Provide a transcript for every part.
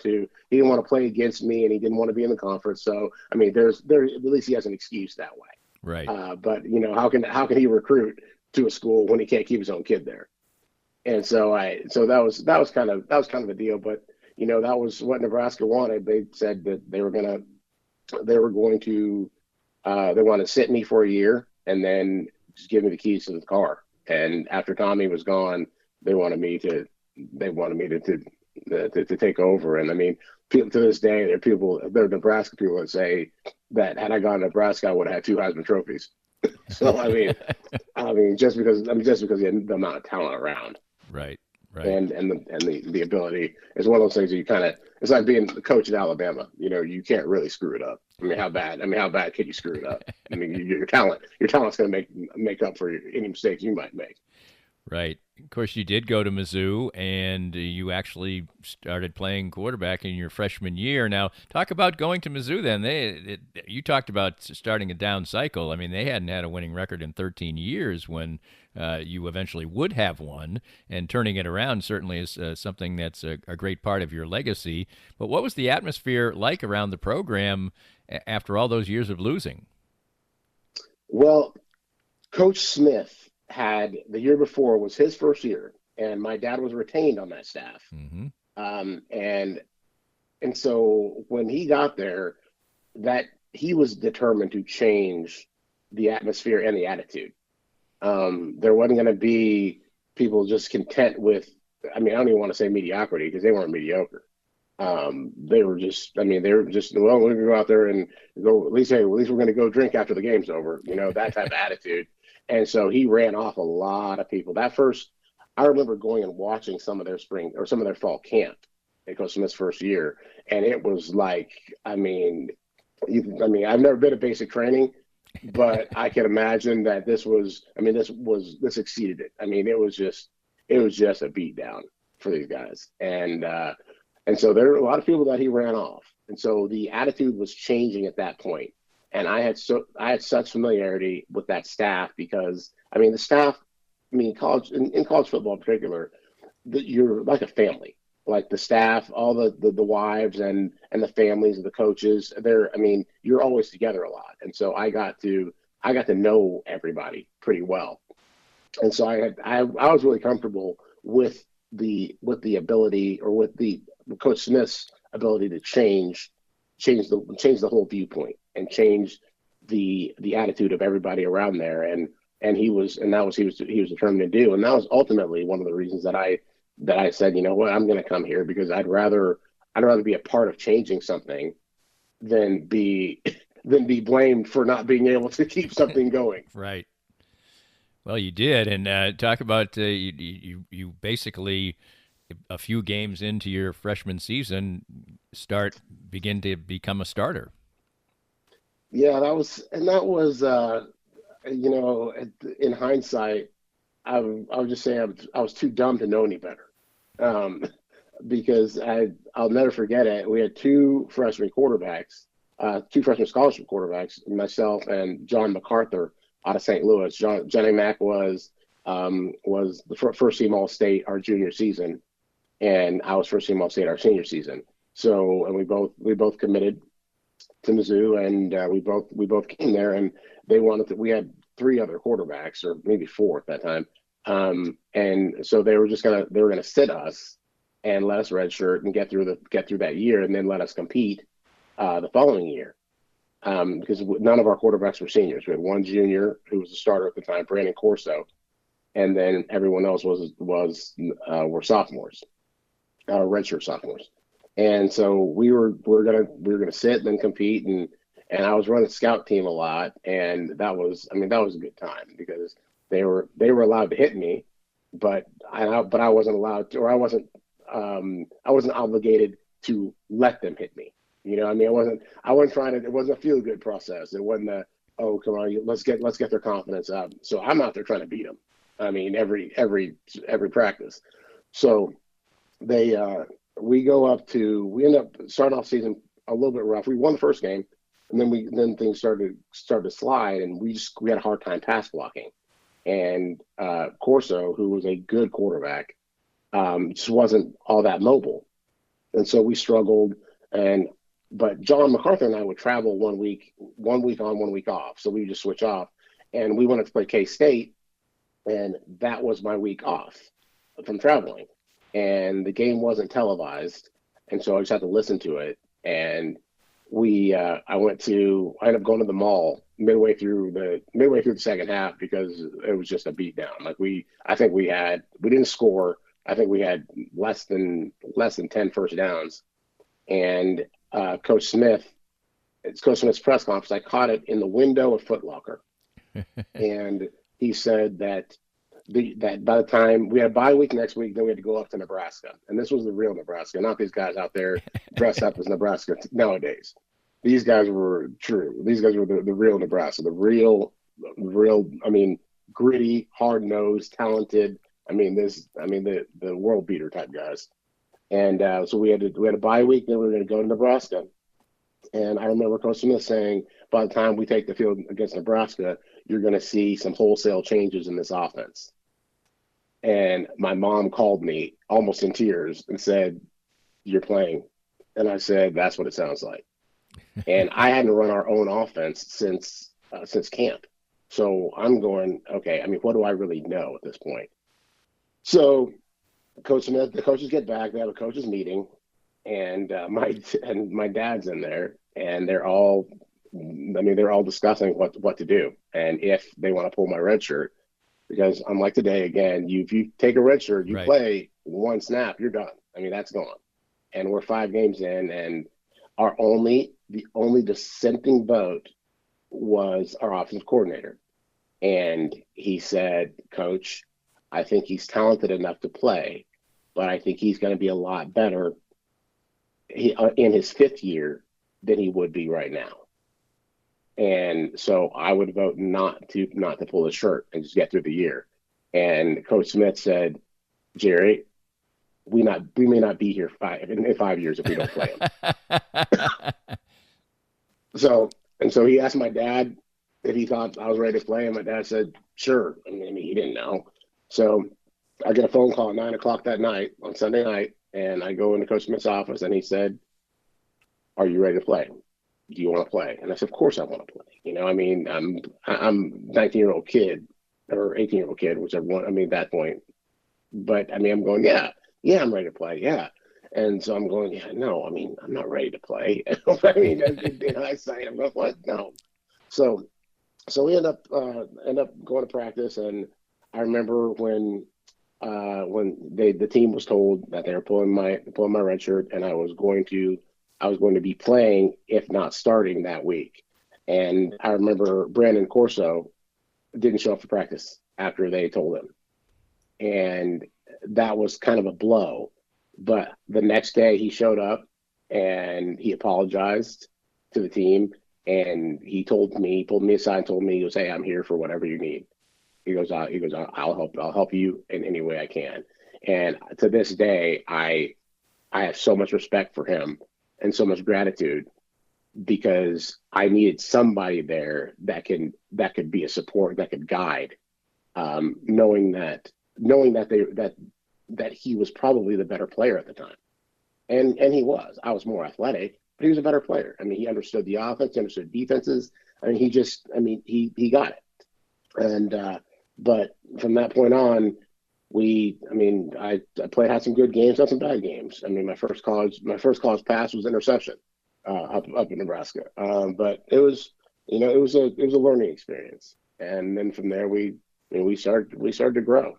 He didn't want to play against me, and he didn't want to be in the conference. So I mean, there at least he has an excuse that way. Right. But how can he recruit to a school when he can't keep his own kid there? And so that was kind of a deal. But that was what Nebraska wanted. They said that they wanted to sit me for a year and then just give me the keys to the car. And after Tommy was gone, they wanted me to take over. And I mean, people to this day, there are Nebraska people that say that had I gone to Nebraska, I would have had two Heisman trophies. So just because the amount of talent around, Right. Right. and the ability is one of those things that it's like being the coach at Alabama. You can't really screw it up. I mean, how bad can you screw it up? I mean, your talent's going to make up for any mistakes you might make. Right. Of course, you did go to Mizzou, and you actually started playing quarterback in your freshman year. Now, talk about going to Mizzou then. You talked about starting a down cycle. I mean, they hadn't had a winning record in 13 years when you eventually would have one, and turning it around certainly is something that's a great part of your legacy. But what was the atmosphere like around the program after all those years of losing? Well, Coach Smith had the year before was his first year, and my dad was retained on that staff. Mm-hmm. And so when he got there, that he was determined to change the atmosphere and the attitude. There wasn't going to be people just content with. I mean, I don't even want to say mediocrity because they weren't mediocre. They were just. I mean, they were just. Well, we're going to go out there and go. At least we're going to go drink after the game's over. That type of attitude. And so he ran off a lot of people. I remember going and watching some of their spring or some of their fall camp at Coach Smith's first year, and it was like, I mean, I've never been to basic training, but I can imagine that this exceeded it. I mean, it was just a beat down for these guys, and so there were a lot of people that he ran off, and so the attitude was changing at that point. And I had such familiarity with that staff because the staff, college in college football in particular, you're like a family. Like the staff, all the wives and the families of the coaches, you're always together a lot. And so I got to know everybody pretty well. And so I was really comfortable with the ability, or with Coach Smith's ability to change the whole viewpoint and change the attitude of everybody around there, and he was determined to do, and that was ultimately one of the reasons that I said, you know what, I'm going to come here, because I'd rather be a part of changing something than be blamed for not being able to keep something going. Right. Well, you did, and talk about you basically, a few games into your freshman season, begin to become a starter. Yeah, that was in hindsight, I would just say I was too dumb to know any better, because I'll never forget it. We had two freshman scholarship quarterbacks, myself and John MacArthur out of St. Louis. Johnny Mac was the first team All State our junior season, and I was first team All State our senior season. So, and we both committed to Mizzou, and we both came there, and we had three other quarterbacks, or maybe four at that time, and so they were gonna sit us and let us redshirt and get through that year, and then let us compete the following year, because none of our quarterbacks were seniors. We had one junior who was a starter at the time, Brandon Corso, and then everyone else were sophomores, redshirt sophomores. And so we were gonna sit and then compete, and I was running scout team a lot, and that was a good time, because they were allowed to hit me, but I wasn't allowed to, or I wasn't obligated to let them hit me. I wasn't trying to. It wasn't a feel good process. It wasn't a, oh, come on, let's get their confidence up. So I'm out there trying to beat them. Every practice. So we end up starting off season a little bit rough. We won the first game, and then things started to slide, and we had a hard time pass blocking. And Corso, who was a good quarterback, just wasn't all that mobile. And so we struggled. And but John MacArthur and I would travel 1 week on, 1 week off. So we just switch off. And we wanted to play K State, and that was my week off from traveling. And the game wasn't televised, and so I just had to listen to it. And I ended up going to the mall midway through the second half because it was just a beatdown. Like we didn't score. I think we had less than 10 first downs. And it's Coach Smith's press conference. I caught it in the window of Foot Locker, and he said that by the time we had a bye week next week, then we had to go up to Nebraska, and this was the real Nebraska, not these guys out there dressed up as Nebraska nowadays. These guys were true. These guys were the real Nebraska, the real. I mean, gritty, hard nosed, talented. I mean, the world beater type guys. And so we had a bye week, then we were going to go to Nebraska. And I remember Coach Smith saying, by the time we take the field against Nebraska, you're going to see some wholesale changes in this offense. And my mom called me almost in tears and said, "You're playing." And I said, "That's what it sounds like." And I hadn't run our own offense since camp. So I'm going, okay, I mean, what do I really know at this point? So Coach Smith, the coaches get back, they have a coaches meeting, and my dad's in there, and they're all discussing what to do and if they want to pull my red shirt, because unlike today, again, if you take a red shirt, you Right. play one snap, you're done. I mean, that's gone. And we're 5 games in, and the only dissenting vote was our offensive coordinator. And he said, "Coach, I think he's talented enough to play, but I think he's going to be a lot better in his 5th year than he would be right now." And so I would vote not to pull his shirt and just get through the year. And Coach Smith said, "Jerry, we may not be here in 5 years if we don't play him." So he asked my dad if he thought I was ready to play, and my dad said, "Sure." I mean, he didn't know. So I get a phone call at 9 o'clock that night on Sunday night, and I go into Coach Smith's office, and he said, "Are you ready to play? Do you want to play?" And I said, "Of course I want to play." I mean, I'm 19-year-old kid or 18-year-old kid, whichever one. I mean, at that point. But I mean, I'm going, yeah, I'm ready to play, yeah. And so I'm going, yeah, no, I mean, I'm not ready to play. I mean, in hindsight, I'm going, what? No. So we end up going to practice, and I remember when the team was told that they were pulling my red shirt, and I was going to be playing, if not starting, that week. And I remember Brandon Corso didn't show up for practice after they told him, and that was kind of a blow. But the next day he showed up and he apologized to the team, and he pulled me aside and told me, he goes, "Hey, I'm here for whatever you need." He goes, I'll help you in any way I can." And to this day, I have so much respect for him and so much gratitude, because I needed somebody there that could be a support, that could guide, knowing that he was probably the better player at the time, and he was. I was more athletic, but he was a better player. I mean, he understood the offense, he understood defenses. I mean, he got it. And but from that point on, I had some good games, had some bad games. I mean, my first college pass was interception up in Nebraska. But it was a learning experience. And then from there, we started to grow.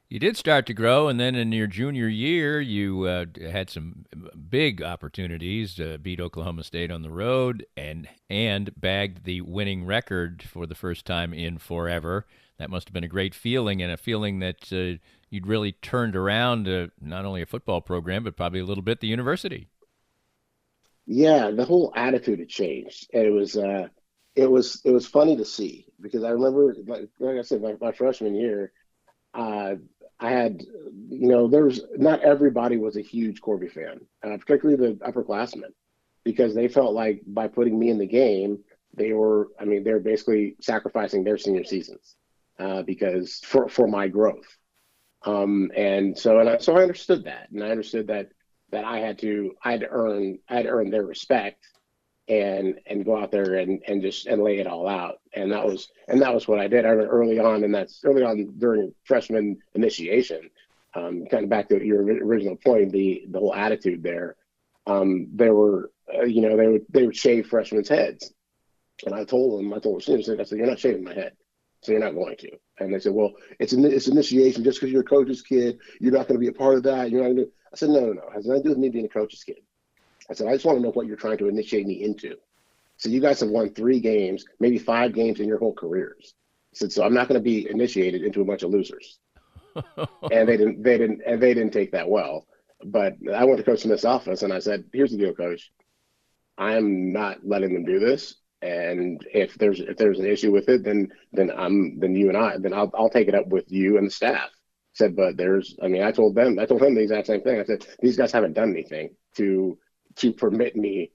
You did start to grow, and then in your junior year, you had some big opportunities. Beat Oklahoma State on the road, and bagged the winning record for the first time in forever. That must have been a great feeling, and a feeling that you'd really turned around not only a football program, but probably a little bit the university. Yeah, the whole attitude had changed, and it was funny to see, because I remember, like I said, my freshman year. I had, there's not everybody was a huge Corby fan, particularly the upperclassmen, because they felt like by putting me in the game, they're basically sacrificing their senior seasons, because for my growth. So I understood that, and I understood that that I had to earn their respect and go out there and just and lay it all out. And that was what I did. I early on, and that's early on during freshman initiation. Kind of back to your original point, the whole attitude there. There were, they would shave freshmen's heads, and I told the students, I said, you're not shaving my head, so you're not going to. And they said, well, it's initiation. Just because you're a coach's kid, you're not going to be a part of that. You're not going to. I said, no. It has nothing to do with me being a coach's kid. I said, I just want to know what you're trying to initiate me into. So you guys have won 3 games, maybe 5 games in your whole careers. I said, so I'm not going to be initiated into a bunch of losers. And they didn't take that well. But I went to Coach Smith's office and I said, here's the deal, Coach. I'm not letting them do this. And if there's an issue with it, then I'll take it up with you and the staff. I said, but I told him the exact same thing. I said, these guys haven't done anything to permit me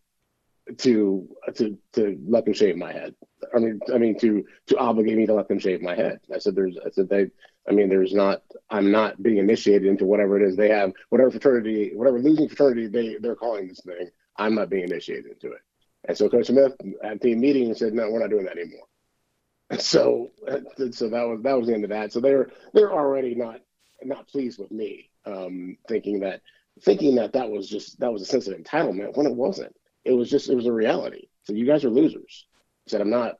to let them shave my head. To obligate me to let them shave my head. I'm not being initiated into whatever it is they have, whatever losing fraternity they're calling this thing. I'm not being initiated into it. And so Coach Smith at the meeting said, no, we're not doing that anymore. So that was the end of that. So they're already not pleased with me, thinking that was a sense of entitlement when it wasn't. It was a reality. So you guys are losers. I said, I'm not,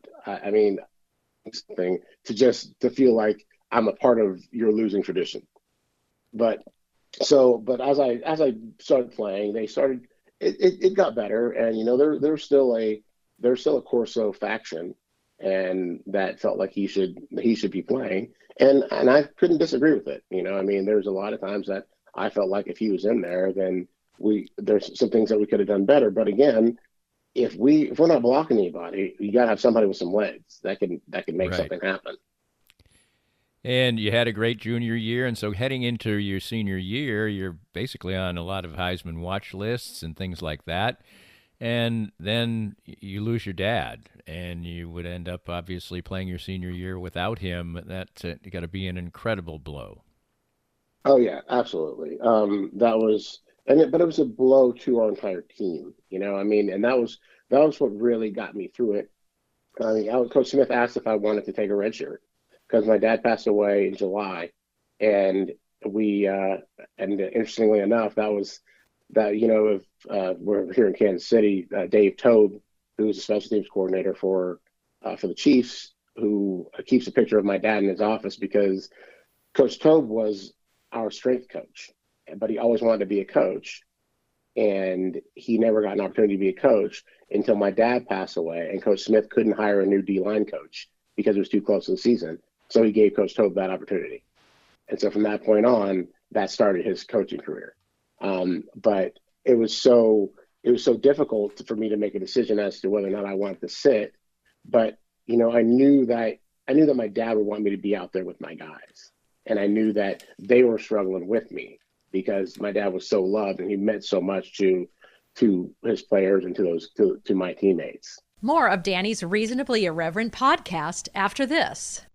to feel like I'm a part of your losing tradition. But as I started playing, it got better. And, there's still a Corso faction, and that felt like he should be playing. And I couldn't disagree with it. There's a lot of times that I felt like if he was in there, then there's some things that we could have done better. But again, if we're not blocking anybody, you got to have somebody with some legs that can make right. something happen. And you had a great junior year, and so heading into your senior year, you're basically on a lot of Heisman watch lists and things like that. And then you lose your dad, and you would end up obviously playing your senior year without him. That's got to be an incredible blow. Oh yeah, absolutely. But it was a blow to our entire team, and that was what really got me through it. Coach Smith asked if I wanted to take a red shirt because my dad passed away in July, and interestingly enough, we're here in Kansas City, Dave Tobe, who's a special teams coordinator for the Chiefs, who keeps a picture of my dad in his office because Coach Tobe was our strength coach, but he always wanted to be a coach, and he never got an opportunity to be a coach until my dad passed away, and Coach Smith couldn't hire a new D-line coach because it was too close to the season. So he gave Coach Tobe that opportunity. And so from that point on, that started his coaching career. But it was so difficult for me to make a decision as to whether or not I wanted to sit. But, I knew that my dad would want me to be out there with my guys. And I knew that they were struggling with me because my dad was so loved and he meant so much to his players and to my teammates. More of Danny's Reasonably Irreverent podcast after this.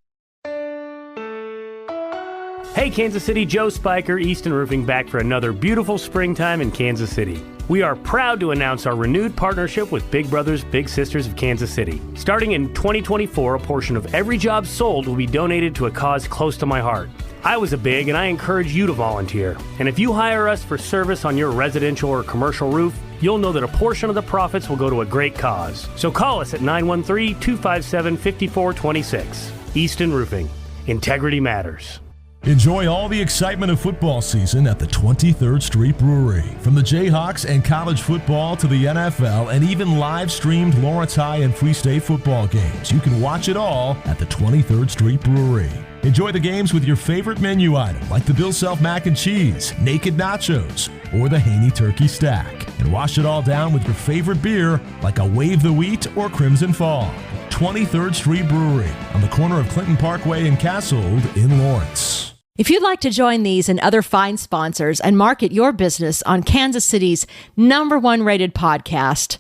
Hey Kansas City, Joe Spiker, Easton Roofing back for another beautiful springtime in Kansas City. We are proud to announce our renewed partnership with Big Brothers Big Sisters of Kansas City. Starting in 2024, a portion of every job sold will be donated to a cause close to my heart. I was a big, and I encourage you to volunteer. And if you hire us for service on your residential or commercial roof, you'll know that a portion of the profits will go to a great cause. So call us at 913-257-5426. Easton Roofing. Integrity matters. Enjoy all the excitement of football season at the 23rd Street Brewery. From the Jayhawks and college football to the NFL and even live-streamed Lawrence High and Free State football games, you can watch it all at the 23rd Street Brewery. Enjoy the games with your favorite menu item like the Bill Self Mac and Cheese, Naked Nachos, or the Haney Turkey Stack. And wash it all down with your favorite beer like a Wave the Wheat or Crimson Fog. 23rd Street Brewery on the corner of Clinton Parkway and Cassold in Lawrence. If you'd like to join these and other fine sponsors and market your business on Kansas City's #1 rated podcast,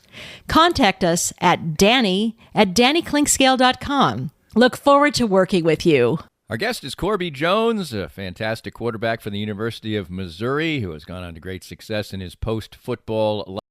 contact us at Danny@DannyKlinkscale.com. Look forward to working with you. Our guest is Corby Jones, a fantastic quarterback for the University of Missouri who has gone on to great success in his post-football life.